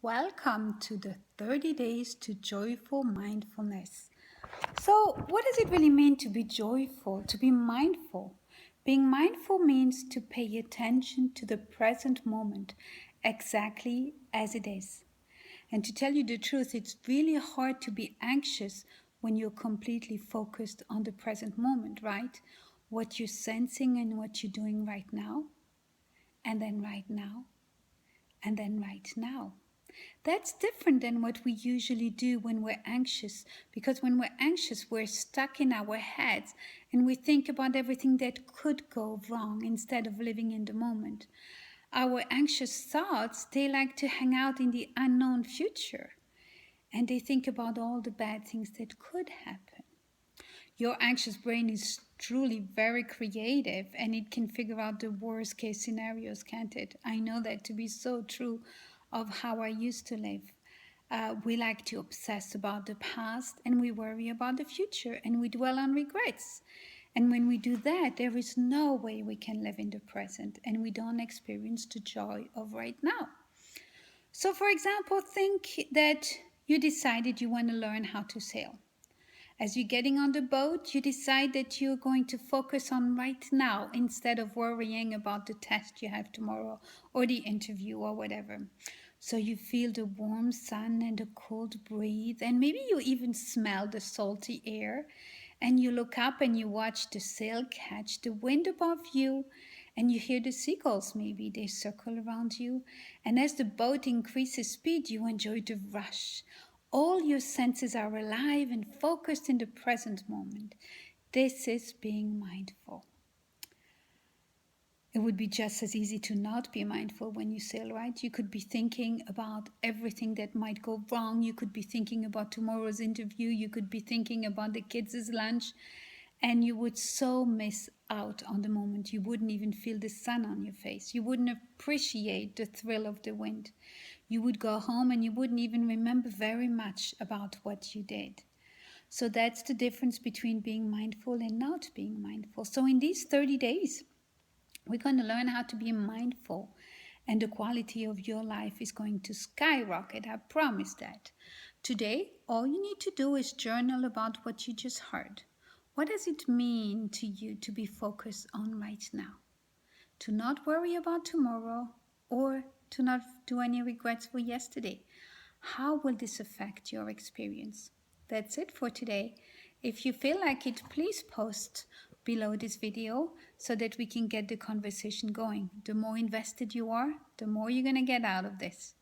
Welcome to the 30 Days to Joyful Mindfulness. So, what does it really mean to be joyful, to be mindful? Being mindful means to pay attention to the present moment exactly as it is. And to tell you the truth, it's really hard to be anxious when you're completely focused on the present moment, right? What you're sensing and what you're doing right now, and then right now, and then right now. That's different than what we usually do when we're anxious, because when we're anxious, we're stuck in our heads and we think about everything that could go wrong instead of living in the moment. Our anxious thoughts, they like to hang out in the unknown future and they think about all the bad things that could happen. Your anxious brain is truly very creative and it can figure out the worst case scenarios, can't it? I know that to be so true of how I used to live. We like to obsess about the past and we worry about the future and we dwell on regrets. And when we do that, there is no way we can live in the present and we don't experience the joy of right now. So, for example, think that you decided you want to learn how to sail. As you're getting on the boat, you decide that you're going to focus on right now instead of worrying about the test you have tomorrow or the interview or whatever. So you feel the warm sun and the cold breeze, and maybe you even smell the salty air. And you look up and you watch the sail catch the wind above you, and you hear the seagulls, maybe they circle around you. And as the boat increases speed, you enjoy the rush. All your senses are alive and focused in the present moment. This is being mindful. It would be just as easy to not be mindful when you sail, right? You could be thinking about everything that might go wrong. You could be thinking about tomorrow's interview. You could be thinking about the kids' lunch. And you would so miss out on the moment. You wouldn't even feel the sun on your face. You wouldn't appreciate the thrill of the wind. You would go home and you wouldn't even remember very much about what you did. So that's the difference between being mindful and not being mindful. So in these 30 days, we're going to learn how to be mindful, and the quality of your life is going to skyrocket. I promise that. Today, all you need to do is journal about what you just heard. What does it mean to you to be focused on right now? To not worry about tomorrow or to not do any regrets for yesterday? How will this affect your experience? That's it for today. If you feel like it, please post below this video so that we can get the conversation going. The more invested you are, the more you're going to get out of this.